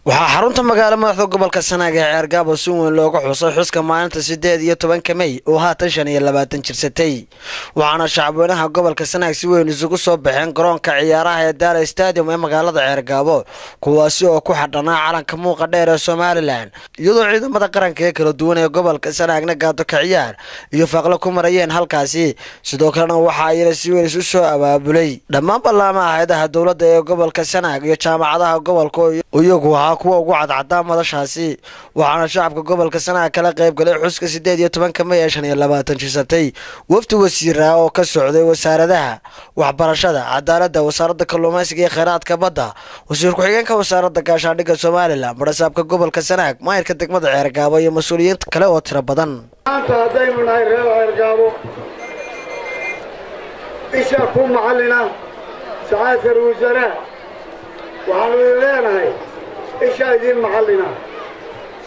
waxaa xarunta magaalada madaxda gobolka Sanaag ee Ceergaabo si weyn looga xusay xuska maalinta 18 May oo haatan 25 jirsatay waxaana shacabweynaha gobolka Sanaag si weyn isugu soo baxeen garoonka ciyaaraha ee Daara Stadium ee magaalada Ceergaabo kuwaasi oo ku xidhanaa calanka muuqa dheer ee Somaliland iyadoo ciidamada qaranka ee kala duwan ee gobolka Sanaagna gaado ka ciyaar iyo faqlo ku marayeen halkaasi sidoo kalena waxa ay si weyn isu soo abaabulay dhammaan ballaamaha hay'adaha dawladda ee gobolka Sanaag iyo jaamacadaha gobolka iyagu kuwa ugu cadcadaan madashaasi waxaana shacabka gobolka Sanaag kala qayb galay xuska 18 May ee 25 jirsatay wafdi wasiira oo ka socday wasaaradaha waxbarashada cadaaladda wasaaradda kalluumaysiga iyo kheyraadka badda wasiir ku-xigeenka wasaaradda gaashaandhigga Somaliland madaxda gobolka Sanaag maayirka degmada Ceergaabo iyo mas'uuliyiin kale oo tiro badan maanta hadaynu nahay reer Ceergaabo isha ku macallina saacadda wasaaraha waxaanu leenahay إيش هذين محلنا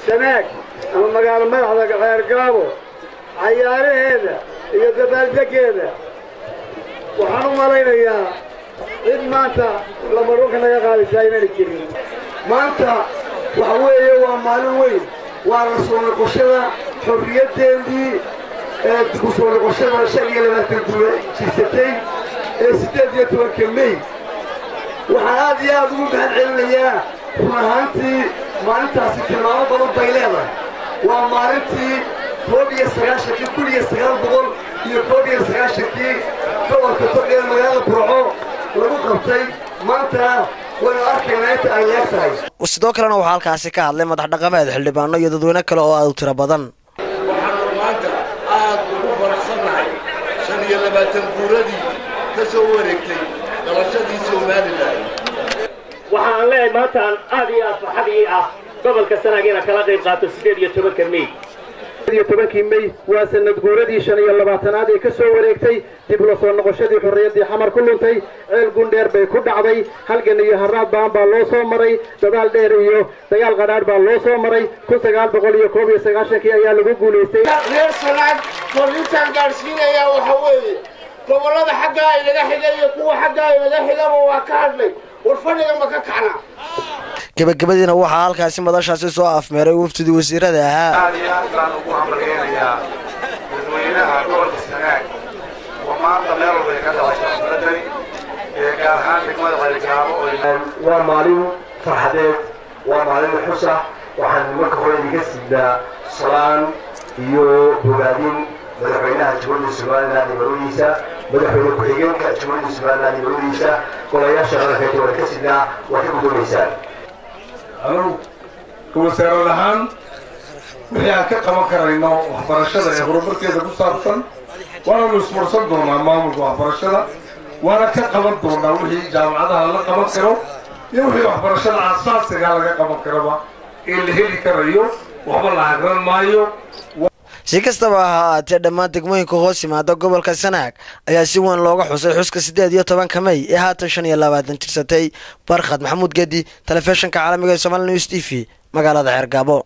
سناك أما مقال مدحضة Ceergaabo عياره هذا يدبال دقيقة وحنو مالينا إياه إذ مانتا لما روحنا يقال ساينا الكريم مانتا وحوية ومالوين ورسول القشرة حرية دي رسول القشرة الشرية لما تنتوي جيستين 18 May وحاد يا ذو بهالعليا runaantii maalintaasi tilmaamo badan bay leedahay waa maalintii 1990 gobolka Togdheer magaalada Burco lagu qabtay maanta way arkaynaa inta ay leedahay sidoo kalena waxa halkaasi ka hadlay madax dhaqameed xildhibaano iyo dadweyne kale oo aad u tiro badan waxaan maanta aad ugu faraxsanahay 25 guuradii ka soo wareegtay dhalashadii Somaliland waxaan leeyahay maanta aad iyo farxadii ah gobolka Sanaag inay kala qayb qaato 18 May 18 May waa sanad guuradii 25aad ee ka soo wareegtay dib loo soo noqoshadii xorriyadii xamar ku luntay ceel gundheer bay ku dhacday halgan iyo haraad baa loo soo maray dadaal dheer iyo dagaal qadhaadh baa loo soo maray 1991 ayaa lagu guuleystay reer Sanaag korintan gaarsiinaya waxa weeye gobolada xagga ay laga xigay iyo kuwa xagga ay laga xigaba waa ka hadlay warfaniga ma ka kacna gabagabadina waxa halkaasi madashaasi soo afmeeray wafdii wasiirada ahaa aad baan ugu hambalyeeyaa dadweynaha gobolka Sanaag oo maanta meel walba ka dhacay ee gaar ahaan degmada Ceergaabo waa maalin farxadeed waa maalin xusa waxaan marka hore iga siidaa salaan iyo bogaadin madaxweynaha Jamhuuriyadda Somaliland marwadiisa madaxweyne ku-xigeenka Jamhuuriyadda Somaliland marwadiisa golayaasha qaranka ee ka sidnaa waa ka gudoomaysaa anu wasaaradahan wixii aan ka qaban karayno waxbarashada ee horumarkeeda ku saabsan waana ismarsan doonaa maamulka waxbarashada waana ka qaban doonaa wixii jaamacadaha la qaban karo iyo wixii waxbarashada aasaasiga laga qaban karaba in la heli karayo waxba la agran maayo si kastaba ha ahaatee dhammaan degmooyinka hoos yimaada gobolka Sanaag ayaa si weyn looga xusay xuska 18 May ee haatan 25 jirsatay Barkhad Maxamuud Gedi telefishinka caalamiga ee Somali News TV magaalada Ceergaabo.